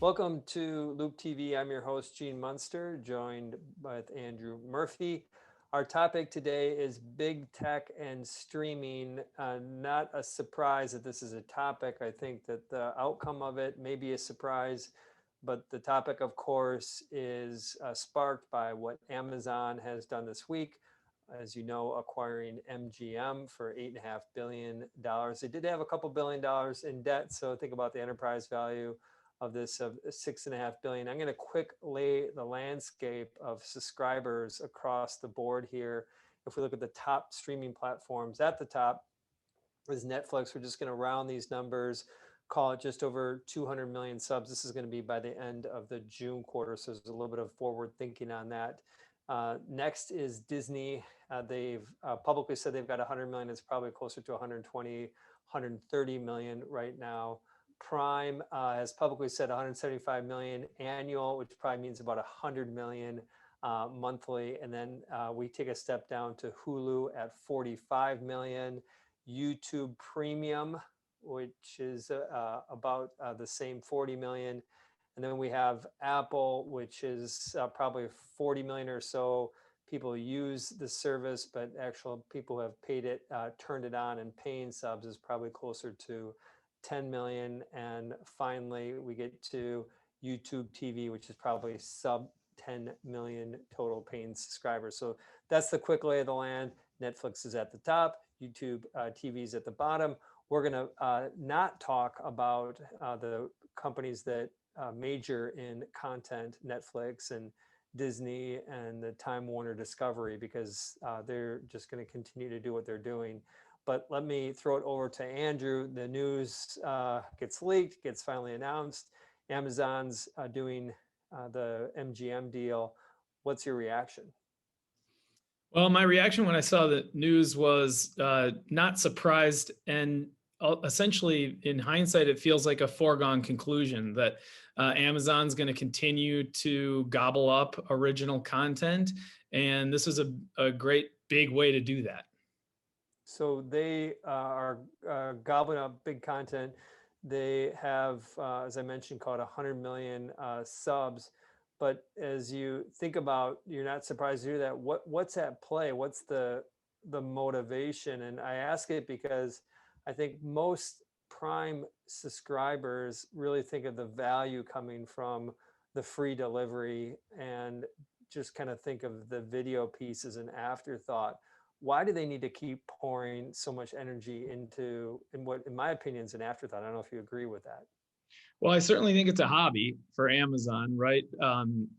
Welcome to Loup TV. I'm your host, Gene Munster, joined with Andrew Murphy. Our topic today is big tech and streaming. Not a surprise that this is a topic. I think that the outcome of it may be a surprise, but the topic, of course, is sparked by what Amazon has done this week. As you know, acquiring MGM for $8.5 billion. They did have a couple $1 billion in debt, so think about the enterprise value of this of 6.5 billion. I'm going to quick lay the landscape of subscribers across the board here. If we look at the top streaming platforms, at the top is Netflix. We're just going to round these numbers, call it just over 200 million subs. This is going to be by the end of the June quarter, so there's a little bit of forward thinking on that. Next is Disney. They've publicly said they've got 100 million. It's probably closer to 120, 130 million right now. Prime has publicly said 175 million annual, which probably means about 100 million monthly. And then we take a step down to Hulu at 45 million. YouTube Premium, which is about the same 40 million. And then we have Apple, which is probably 40 million or so people use the service, but actual people who have paid it, turned it on and paying subs is probably closer to 10 million. And finally, we get to YouTube TV, which is probably sub 10 million total paying subscribers. So that's the quick lay of the land. Netflix is at the top, YouTube TV is at the bottom. We're going to not talk about the companies that major in content, Netflix and Disney and the Time Warner Discovery, because they're just going to continue to do what they're doing. But let me throw it over to Andrew. The news gets leaked, gets finally announced. Amazon's doing the MGM deal. What's your reaction? Well, my reaction when I saw the news was not surprised. And essentially, in hindsight, it feels like a foregone conclusion that Amazon's going to continue to gobble up original content. And this is a great big way to do that. So they are gobbling up big content. They have, as I mentioned, called 100 million subs. But as you think about, you're not surprised to do that. What's at play? What's the motivation? And I ask it because I think most Prime subscribers really think of the value coming from the free delivery and just kind of think of the video piece as an afterthought. Why do they need to keep pouring so much energy into, in what, in my opinion, is an afterthought? I don't know if you agree with that. Well, I certainly think it's a hobby for Amazon, right?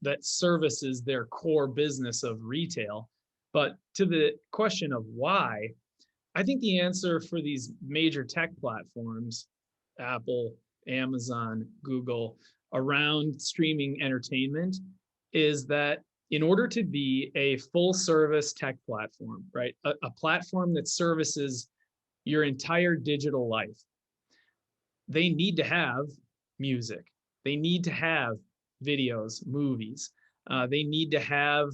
That services their core business of retail. But to the question of why, I think the answer for these major tech platforms, Apple, Amazon, Google, around streaming entertainment is that in order to be a full service tech platform, right, a platform that services your entire digital life, they need to have music. They need to have videos, movies. They need to have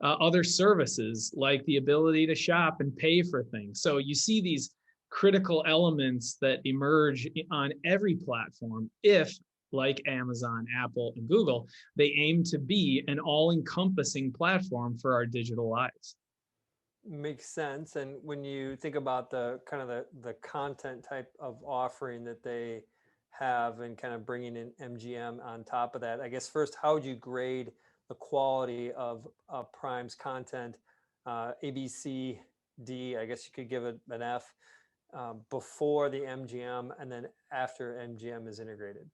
other services like the ability to shop and pay for things. So you see these critical elements that emerge on every platform if, like Amazon, Apple, and Google, they aim to be an all-encompassing platform for our digital lives. Makes sense. And when you think about the kind of the content type of offering that they have and kind of bringing in MGM on top of that, I guess first, how would you grade the quality of Prime's content? A, B, C, D, I guess you could give it an F before the MGM and then after MGM is integrated.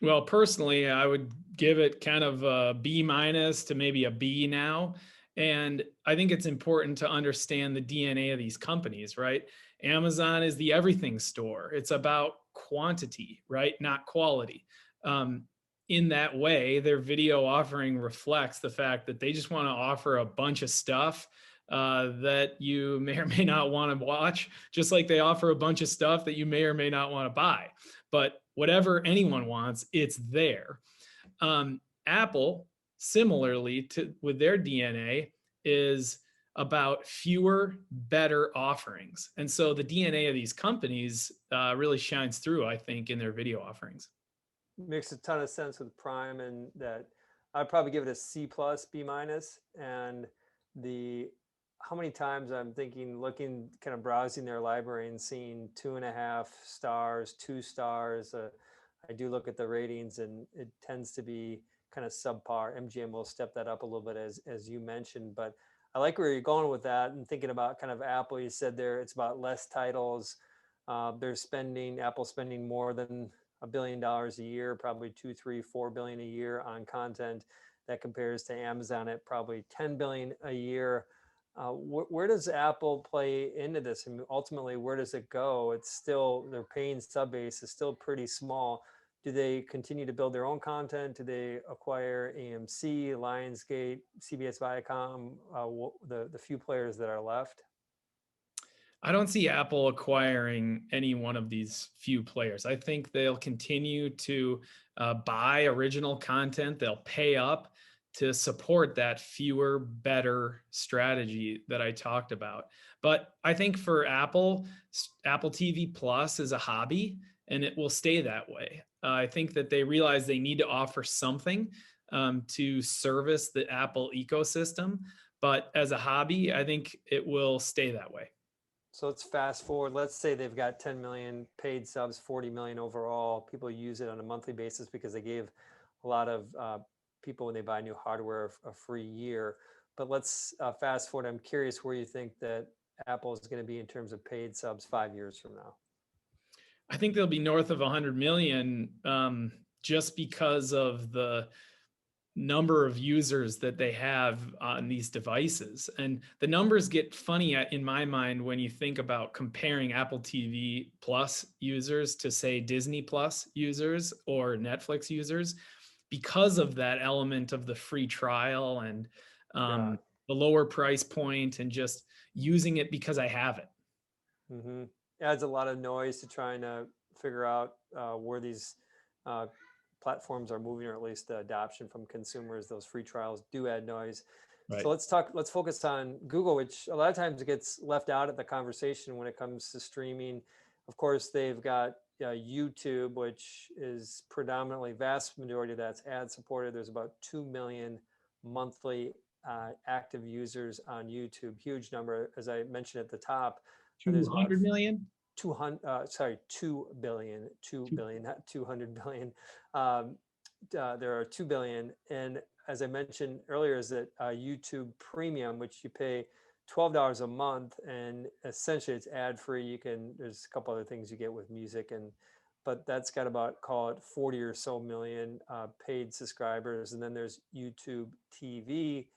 Well, personally, I would give it kind of a B minus to maybe a B now. And I think it's important to understand the DNA of these companies, right? Amazon is the everything store. It's about quantity, right? Not quality. In that way, their video offering reflects the fact that they just want to offer a bunch of stuff that you may or may not want to watch, just like they offer a bunch of stuff that you may or may not want to buy. But whatever anyone wants, it's there. Apple, similarly with their DNA, is about fewer, better offerings. And so the DNA of these companies really shines through, I think, in their video offerings. makes a ton of sense with Prime, and that I'd probably give it a C plus, B minus. And the how many times I'm thinking, looking, kind of browsing their library and seeing 2.5 stars, 2 stars. I do look at the ratings, and it tends to be kind of subpar. MGM will step that up a little bit, as you mentioned, but I like where you're going with that, and thinking about kind of Apple. You said there it's about less titles. They're spending Apple spending more than $1 billion a year, probably 2, 3, 4 billion a year on content. That compares to Amazon at probably 10 billion a year. Where does Apple play into this? I mean, ultimately, where does it go? It's still, their paying sub base is still pretty small. Do they continue to build their own content? Do they acquire AMC, Lionsgate, CBS Viacom, the few players that are left? I don't see Apple acquiring any one of these few players. I think they'll continue to buy original content. They'll pay up to support that fewer, better strategy that I talked about. But I think for Apple, Apple TV Plus is a hobby, and it will stay that way. I think that they realize they need to offer something to service the Apple ecosystem. But as a hobby, I think it will stay that way. So let's fast forward. Let's say they've got 10 million paid subs, 40 million overall. People use it on a monthly basis because they gave a lot of people, when they buy new hardware, a free year. But let's fast forward. I'm curious where you think that Apple is going to be in terms of paid subs 5 years from now. I think they'll be north of 100 million, just because of the number of users that they have on these devices. And the numbers get funny in my mind when you think about comparing Apple TV Plus users to, say, Disney Plus users or Netflix users, because of that element of the free trial and Yeah. the lower price point, and just using it because I have it. Mm-hmm. Adds a lot of noise to trying to figure out where these uh, platforms are moving, or at least the adoption from consumers. Those free trials do add noise. Right. So let's focus on Google, which a lot of times gets left out of the conversation when it comes to streaming. Of course, they've got YouTube, which is predominantly, vast majority of that's ad supported. There's about 2 million monthly active users on YouTube. Huge number, as I mentioned at the top. There's about 200 million? 2 billion, 2 billion, not 200 billion. There are 2 billion. And as I mentioned earlier, is that YouTube Premium, which you pay $12 a month, and essentially it's ad free. There's a couple other things you get with music, but that's got about, call it 40 or so million paid subscribers. And then there's YouTube TV,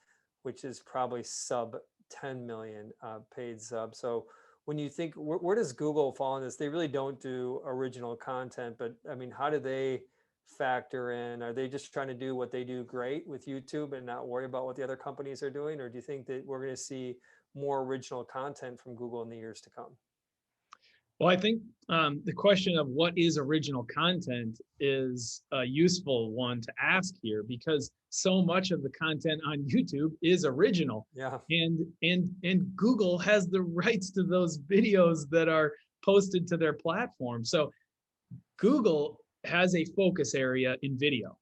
which is probably sub 10 million paid subs. So when you think, where does Google fall in this? They really don't do original content, but I mean, how do they factor in? Are they just trying to do what they do great with YouTube and not worry about what the other companies are doing? Or do you think that we're going to see more original content from Google in the years to come? Well, I think the question of what is original content is a useful one to ask here, because so much of the content on YouTube is original. Yeah. And Google has the rights to those videos that are posted to their platform. So Google has a focus area in video.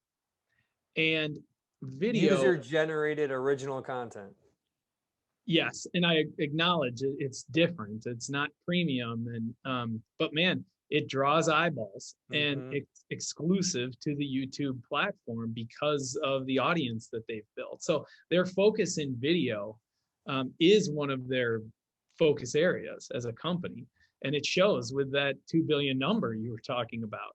And video, user generated original content. yes, and I acknowledge it's different. It's not premium, and but man, it draws eyeballs, and it's exclusive to the YouTube platform because of the audience that they've built. So their focus in video is one of their focus areas as a company, and it shows with that 2 billion number you were talking about.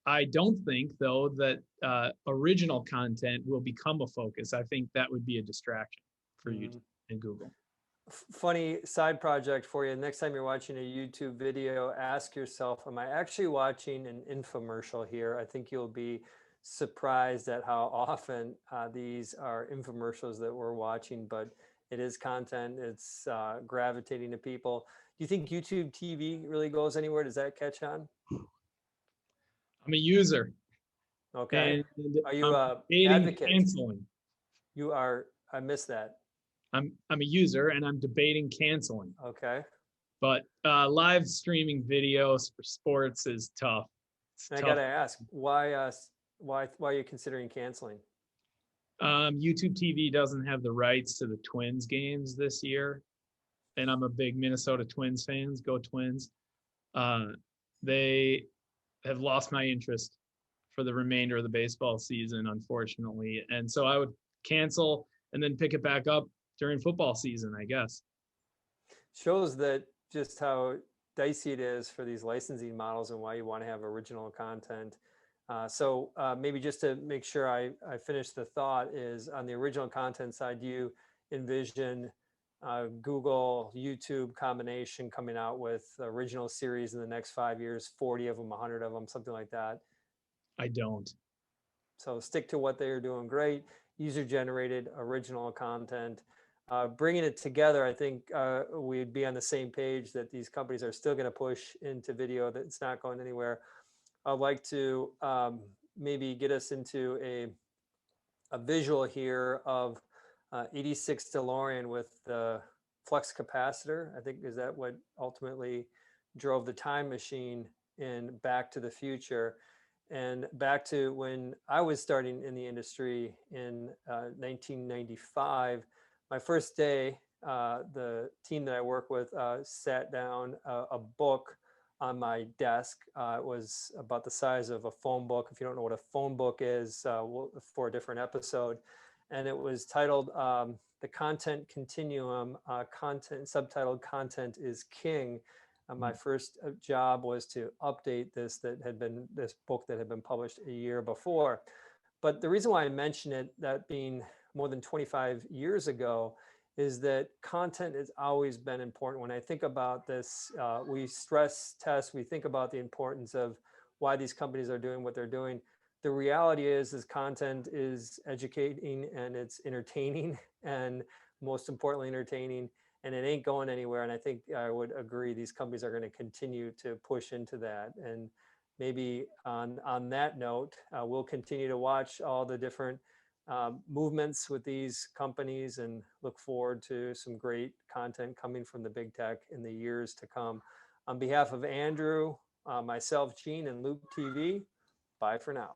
I don't think, though, that original content will become a focus. I think that would be a distraction for YouTube and Google. Funny side project for you. Next time you're watching a YouTube video, ask yourself, am I actually watching an infomercial here? I think you'll be surprised at how often these are infomercials that we're watching, but it is content. It's gravitating to people. Do you think YouTube TV really goes anywhere? Does that catch on? I'm a user. Okay. And Are you I'm a advocate? canceling. You are, I missed that. I'm a user, and I'm debating canceling. Okay. But live streaming videos for sports is tough. It's And I got tough. to ask, why are you considering canceling? YouTube TV doesn't have the rights to the Twins games this year, and I'm a big Minnesota Twins fans. Go Twins! Uh, they have lost my interest for the remainder of the baseball season, unfortunately, and so I would cancel and then pick it back up during football season, I guess. Shows that just how dicey it is for these licensing models and why you want to have original content. Maybe just to make sure I finish the thought is on the original content side, do you envision Google, YouTube combination coming out with original series in the next 5 years, 40 of them, 100 of them, something like that? I don't. So stick to what they're doing great, user-generated original content. Bringing it together, I think we'd be on the same page that these companies are still going to push into video, that it's not going anywhere. I'd like to maybe get us into a visual here of 86 DeLorean with the flux capacitor. I think is that what ultimately drove the time machine in Back to the Future. And back to when I was starting in the industry in 1995, my first day, the team that I work with sat down a book on my desk. It was about the size of a phone book. If you don't know what a phone book is, for a different episode. And it was titled The Content Continuum, subtitled Content is King. My first job was to update this book that had been published a year before. But the reason why I mention it, that being more than 25 years ago, is that content has always been important. When I think about this, we stress test, we think about the importance of why these companies are doing what they're doing. The reality is content is educating and it's entertaining, and most importantly, entertaining, and it ain't going anywhere. And I think I would agree, these companies are going to continue to push into that. And maybe on that note, we'll continue to watch all the different movements with these companies and look forward to some great content coming from the big tech in the years to come. On behalf of Andrew, myself, Gene, and Loup TV, bye for now.